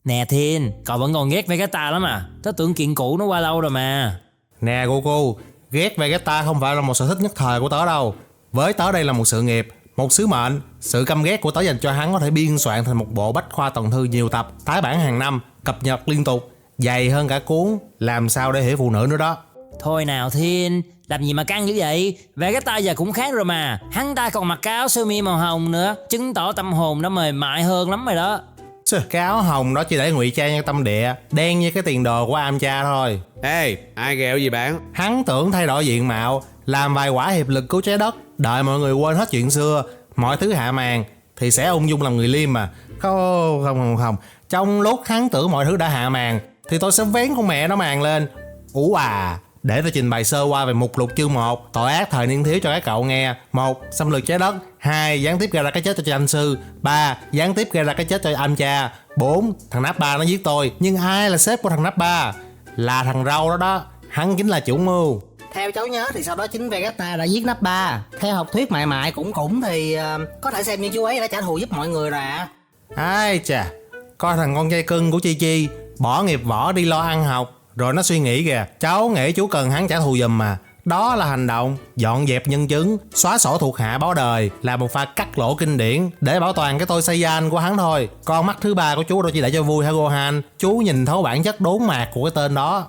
Nè Thiên, cậu vẫn còn ghét Vegeta lắm à? Tớ tưởng chuyện cũ nó qua lâu rồi mà. Nè Goku, ghét Vegeta không phải là một sở thích nhất thời của tớ đâu. Với tớ đây là một sự nghiệp, một sứ mệnh. Sự căm ghét của tớ dành cho hắn có thể biên soạn thành một bộ bách khoa toàn thư nhiều tập, tái bản hàng năm, cập nhật liên tục, dày hơn cả cuốn Làm sao để hiểu phụ nữ nữa đó. Thôi nào Thiên, làm gì mà căng dữ vậy? Vegeta giờ cũng khác rồi mà. Hắn ta còn mặc cái áo sơ mi màu hồng nữa, chứng tỏ tâm hồn nó mềm mại hơn lắm rồi đó. Cái áo hồng đó chỉ để ngụy trang cho tâm địa, đen như cái tiền đồ của Amcha thôi. Ê, ai ghẹo gì bạn? Hắn tưởng thay đổi diện mạo, làm vài quả hiệp lực cứu trái đất, đợi mọi người quên hết chuyện xưa, mọi thứ hạ màn thì sẽ ung dung làm người liêm mà. Không. Trong lúc hắn tưởng mọi thứ đã hạ màn thì tôi sẽ vén con mẹ nó màn lên. Để tôi trình bày sơ qua về mục lục chương 1 tội ác thời niên thiếu cho các cậu nghe. 1. Xâm lược trái đất. 2. Gián tiếp gây ra cái chết cho Tranh Sư. 3. Gián tiếp gây ra cái chết cho Amcha. 4. Thằng Nappa nó giết tôi. Nhưng ai là sếp của thằng Nappa? Là thằng Râu đó đó. Hắn chính là chủ mưu. Theo cháu nhớ thì sau đó chính Vegeta đã giết Nappa. Theo học thuyết mại mại cũng thì có thể xem như chú ấy đã trả thù giúp mọi người rồi ạ. Ai chà, coi thằng con trai cưng của Chi Chi bỏ nghiệp võ đi lo ăn học, rồi nó suy nghĩ kìa, cháu nghĩ chú cần hắn trả thù giùm mà. Đó là hành động dọn dẹp nhân chứng, xóa sổ thuộc hạ báo đời, là một pha cắt lỗ kinh điển để bảo toàn cái tôi Saiyan của hắn thôi. Con mắt thứ ba của chú đâu chỉ để cho vui hả Gohan? Chú nhìn thấu bản chất đốn mạc của cái tên đó.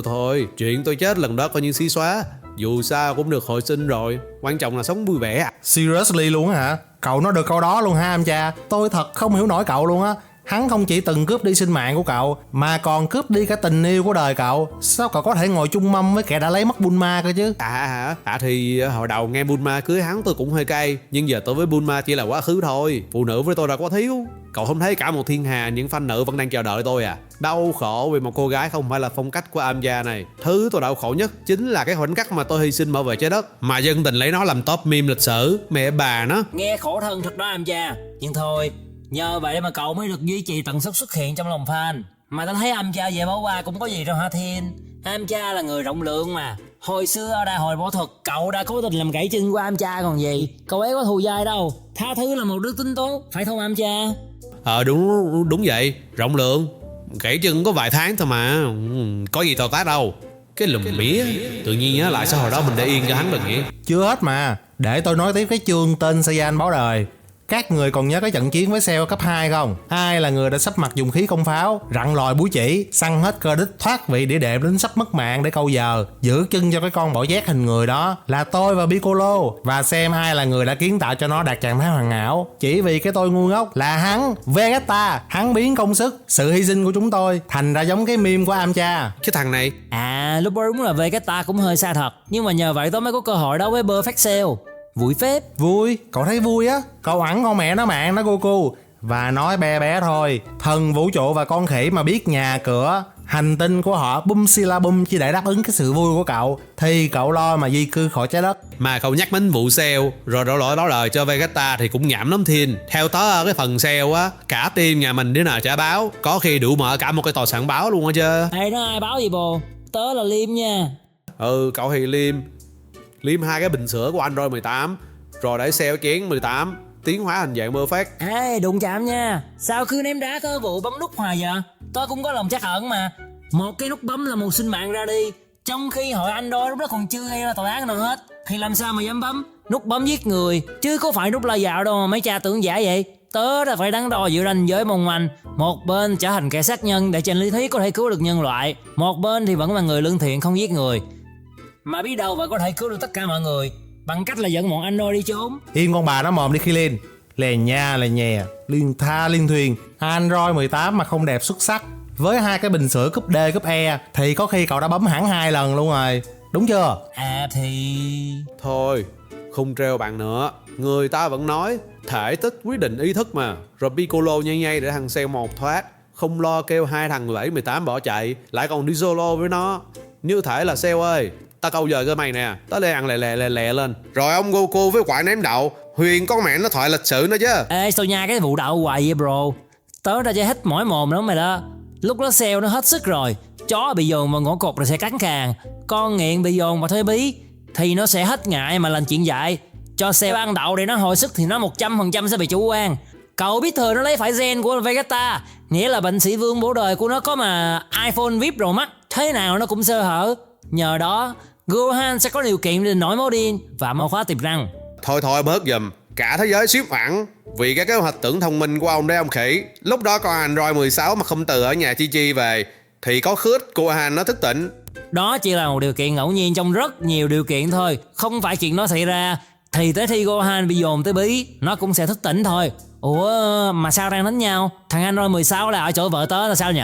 Thôi, chuyện tôi chết lần đó coi như xí xóa. Dù sao cũng được hồi sinh rồi, quan trọng là sống vui vẻ. Seriously luôn hả? Cậu nói được câu đó luôn hả Amcha? Tôi thật không hiểu nổi cậu luôn á. Hắn không chỉ từng cướp đi sinh mạng của cậu mà còn cướp đi cả tình yêu của đời cậu. Sao cậu có thể ngồi chung mâm với kẻ đã lấy mất Bulma cơ chứ? Thì hồi đầu nghe Bulma cưới hắn tôi cũng hơi cay, nhưng giờ tôi với Bulma chỉ là quá khứ thôi. Phụ nữ với tôi đã quá thiếu. Cậu không thấy cả một thiên hà những fan nữ vẫn đang chờ đợi tôi à? Đau khổ vì một cô gái không phải là phong cách của Amcha này. Thứ tôi đau khổ nhất chính là cái khoảnh khắc mà tôi hy sinh bảo vệ trái đất, mà dân tình lấy nó làm top meme lịch sử. Mẹ bà nó. Nghe khổ thân thật đó Amcha. Nhưng thôi, nhờ vậy mà cậu mới được duy trì tần suất xuất hiện trong lòng fan. Mà tao thấy Amcha về bỏ qua cũng có gì đâu hả Thiên? Amcha là người rộng lượng mà. Hồi xưa ở đại hội võ thuật, cậu đã cố tình làm gãy chân của Amcha còn gì. Cậu ấy có thù dai đâu. Tha thứ là một đứa tính tốt, phải không Amcha? Đúng vậy, rộng lượng. Gãy chân có vài tháng thôi mà, có gì to tát đâu. Cái lùm mía, tự nhiên nhớ lại sao hồi đó mình để yên cho hắn đừng nghĩ. Chưa hết mà, để tôi nói tiếp cái chương tên Saiyan báo đời. Các người còn nhớ cái trận chiến với Cell cấp 2 không? Ai là người đã sắp mặt dùng khí công pháo, rặn lòi búa chỉ, săn hết cơ đích, thoát vị địa đệm đến sắp mất mạng để câu giờ, giữ chân cho cái con bọ giác hình người đó? Là tôi và Piccolo. Và xem ai là người đã kiến tạo cho nó đạt trạng thái hoàn hảo. Chỉ vì cái tôi ngu ngốc là hắn, Vegeta. Hắn biến công sức, sự hy sinh của chúng tôi thành ra giống cái meme của Amcha. Cái thằng này. Lúc đó đúng là Vegeta cũng hơi xa thật. Nhưng mà nhờ vậy tôi mới có cơ hội đấu với Perfect Cell. Vui phết. Vui? Cậu thấy vui á? Cậu ẵn con mẹ nó mạng đó Goku. Và nói bé thôi, thần vũ trụ và con khỉ mà biết nhà cửa hành tinh của họ bum sila bum chỉ để đáp ứng cái sự vui của cậu thì cậu lo mà di cư khỏi trái đất. Mà cậu nhắc đến vụ Cell rồi đổ lỗi đó lời cho Vegeta thì cũng nhảm lắm Thiên. Theo tớ cái phần Cell á, cả team nhà mình đứa nào trả báo, có khi đủ mở cả một cái tòa soạn báo luôn á chứ. Ê, nó ai báo gì bồ? Tớ là Liêm nha. Cậu thì Liêm 2 cái bình sữa của Android 18, rồi để Cell chén 18 tiến hóa thành dạng Perfect. Ê, đụng chạm nha. Sao cứ ném đá cơ vụ bấm nút hoài vậy? Tớ cũng có lòng trắc ẩn mà. Một cái nút bấm là một sinh mạng ra đi. Trong khi hội Android lúc đó còn chưa gây ra tội ác nào hết, thì làm sao mà dám bấm? Nút bấm giết người, chứ có phải nút lao dạo đâu mà mấy cha tưởng giả vậy. Tớ đã phải đắn đo giữa ranh giới mong manh. Một bên trở thành kẻ sát nhân để trên lý thuyết có thể cứu được nhân loại, một bên thì vẫn là người lương thiện không giết người. Mà biết đâu vẫn có thể cứu được tất cả mọi người bằng cách là dẫn bọn Android đi trốn. Im con bà nó mồm đi Krillin. Lè nha lè nhè, liên tha liên thuyền. Android 18 mà không đẹp xuất sắc, với 2 cái bình sữa cúp D cúp E thì có khi cậu đã bấm hẳn 2 lần luôn rồi. Đúng chưa? Thôi, không treo bạn nữa. Người ta vẫn nói thể tích quyết định ý thức mà. Rồi Piccolo nhây để thằng Cell 1 thoát, không lo kêu 2 thằng 17-18 bỏ chạy, lại còn đi solo với nó. Như thể là Cell ơi, ta câu giờ cơ mày nè, ta đang lẹ lên. Rồi ông Goku với quả ném đậu, huyền con mẹ nó thoại lịch sử nữa chứ. Ê, sao nha cái vụ đậu hoài vậy bro? Tớ ra chơi hết mỏi mồm lắm mày đó. Lúc đó Cell nó hết sức rồi, chó bị dồn vào ngõ cụt rồi sẽ cắn khàn, con nghiện bị dồn vào thế bí thì nó sẽ hết ngại mà làm chuyện dại. Cho Cell ăn đậu để nó hồi sức thì nó 100% sẽ bị chủ quan. Cậu biết thừa nó lấy phải gen của Vegeta, Nghĩa là bệnh sĩ Vương bố đời của nó có mà iPhone VIP Pro Max, thế nào nó cũng sơ hở. Nhờ đó, Gohan sẽ có điều kiện để nổi máu điên và mau khóa tiềm năng. Thôi bớt giùm. Cả thế giới ship hẳn vì cái kế hoạch tưởng thông minh của ông đấy ông khỉ. Lúc đó con Android 16 mà không từ ở nhà Chi Chi về thì có khứt Gohan nó thức tỉnh. Đó chỉ là một điều kiện ngẫu nhiên trong rất nhiều điều kiện thôi. Không phải chuyện đó xảy ra thì tới khi Gohan bị dồn tới bí, nó cũng sẽ thức tỉnh thôi. Ủa mà sao đang đánh nhau? Thằng Android 16 là ở chỗ vợ tớ là sao nhỉ?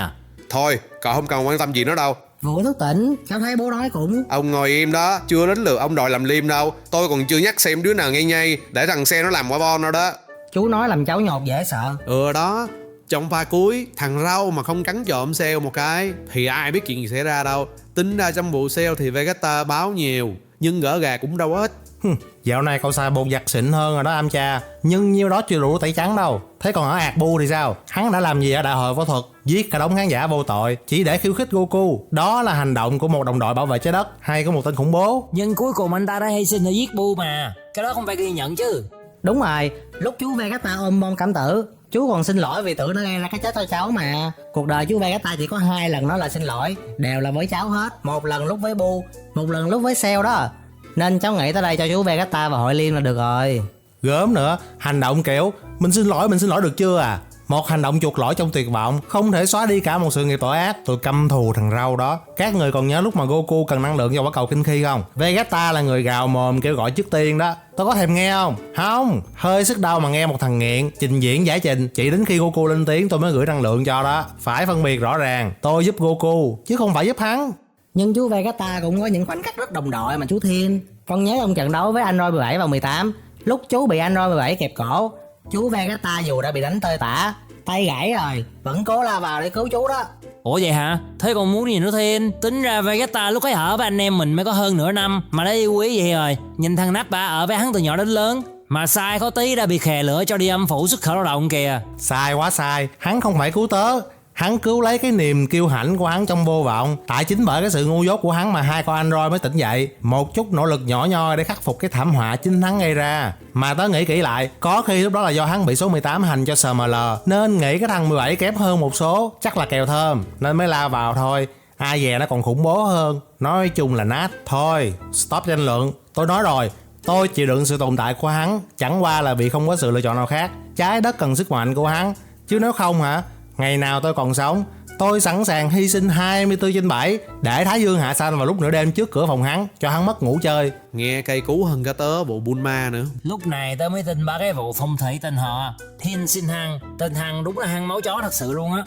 Thôi, cậu không cần quan tâm gì nữa đâu. Vừa thức tỉnh, cháu thấy bố nói cũng... Ông ngồi im đó, chưa đến lượt ông đòi làm liêm đâu. Tôi còn chưa nhắc xem đứa nào nghe nhây để thằng xe nó làm quả bon đâu đó. Chú nói làm cháu nhột dễ sợ. Đó, trong pha cuối, thằng rau mà không cắn trộm sale một cái thì ai biết chuyện gì xảy ra đâu. Tính ra trong vụ sale thì Vegeta báo nhiều, nhưng gỡ gà cũng đâu ít. Dạo này cậu xài bột giặt xịn hơn rồi đó am cha, nhưng nhiêu đó chưa đủ tẩy trắng đâu. Thế còn ở Ạt Bu thì sao? Hắn đã làm gì ở đại hội võ thuật, giết cả đống khán giả vô tội chỉ để khiêu khích Goku. Đó là hành động của một đồng đội bảo vệ trái đất hay của một tên khủng bố? Nhưng cuối cùng anh ta đã hy sinh để giết Bu mà. Cái đó không phải ghi nhận chứ. Đúng rồi, lúc chú Vegeta ôm bom cảm tử, chú còn xin lỗi vì tưởng nó gây ra cái chết cho cháu mà. Cuộc đời chú Vegeta chỉ có 2 lần nói là xin lỗi, đều là với cháu hết. Một lần lúc với Bu, một lần lúc với Cell đó. Nên cháu nghĩ tới đây cho chú Vegeta và hội Liêm là được rồi. Gớm nữa, hành động kiểu mình xin lỗi được chưa à? Một hành động chuộc lỗi trong tuyệt vọng không thể xóa đi cả một sự nghiệp tội ác. Tôi căm thù thằng rau đó. Các người còn nhớ lúc mà Goku cần năng lượng do quả cầu kinh khi không? Vegeta là người gào mồm kêu gọi trước tiên đó. Tôi có thèm nghe không? Không. Hơi sức đau mà nghe một thằng nghiện trình diễn giải trình. Chỉ đến khi Goku lên tiếng tôi mới gửi năng lượng cho đó. Phải phân biệt rõ ràng. Tôi giúp Goku chứ không phải giúp hắn. Nhưng chú Vegeta cũng có những khoảnh khắc rất đồng đội mà chú Thiên. Con nhớ trong trận đấu với Android 17 và 18, lúc chú bị Android 17 kẹp cổ, chú Vegeta dù đã bị đánh tơi tả, tay gãy rồi, vẫn cố la vào để cứu chú đó. Ủa vậy hả? Thế còn muốn gì nữa Thiên? Tính ra Vegeta lúc ấy ở với anh em mình mới có hơn nửa năm mà đã yêu quý vậy rồi. Nhìn thằng Nappa ở với hắn từ nhỏ đến lớn, mà sai có tí đã bị khè lửa cho đi âm phủ xuất khẩu lao động kìa. Sai quá sai. Hắn không phải cứu tớ, hắn cứu lấy cái niềm kiêu hãnh của hắn trong vô vọng. Tại chính bởi cái sự ngu dốt của hắn mà 2 con Android mới tỉnh dậy. Một chút nỗ lực nhỏ nhoi để khắc phục cái thảm họa chính hắn gây ra. Mà tớ nghĩ kỹ lại, có khi lúc đó là do hắn bị số 18 hành cho SML, nên nghĩ cái thằng 17 kém hơn một số, chắc là kèo thơm nên mới lao vào thôi. Ai dè nó còn khủng bố hơn. Nói chung là nát. Thôi, stop tranh luận. Tôi nói rồi, tôi chịu đựng sự tồn tại của hắn chẳng qua là vì không có sự lựa chọn nào khác. Trái đất cần sức mạnh của hắn, chứ nếu không hả, ngày nào tôi còn sống, tôi sẵn sàng hy sinh 24/7 để Thái Dương hạ sanh vào lúc nửa đêm trước cửa phòng hắn, cho hắn mất ngủ chơi. Nghe cay cú hơn cả tớ bộ Bulma nữa. Lúc này tớ mới tin ba cái vụ phong thủy tên họ Thiên Sinh Hằng. Tên Hằng đúng là hang máu chó thật sự luôn á.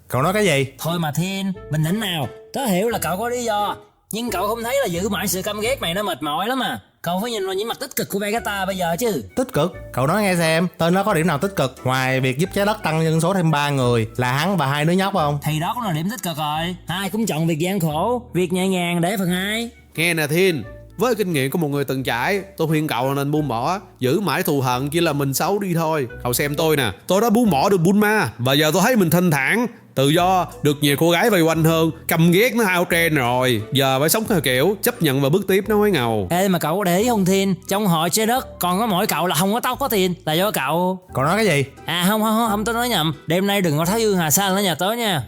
Cậu nói cái gì? Thôi mà Thiên, bình tĩnh nào. Tớ hiểu là cậu có lý do, nhưng cậu không thấy là giữ mãi sự căm ghét này nó mệt mỏi lắm à. Cậu phải nhìn vào những mặt tích cực của Vegeta bây giờ chứ. Tích cực? Cậu nói nghe xem, tên nó có điểm nào tích cực ngoài việc giúp trái đất tăng dân số thêm 3 người là hắn và 2 đứa nhóc không? Thì đó cũng là điểm tích cực rồi. Ai cũng chọn việc gian khổ, việc nhẹ nhàng để phần ai. Nghe nè Thiên, với kinh nghiệm của một người từng trải, tôi khuyên cậu là nên buông bỏ. Giữ mãi thù hận chỉ là mình xấu đi thôi. Cậu xem tôi nè, tôi đã buông bỏ được Bulma và giờ tôi thấy mình thanh thản, tự do, được nhiều cô gái vây quanh hơn. Căm ghét nó out trend rồi, giờ phải sống theo kiểu chấp nhận và bước tiếp nó mới ngầu. Ê mà cậu có để ý không Thiên, trong hội trái đất còn có mỗi cậu là không có tóc có Thiên, là do cậu. Cậu nói cái gì? À không tôi nói nhầm. Đêm nay đừng có Thái Dương Hà Sa lên nhà tớ nha.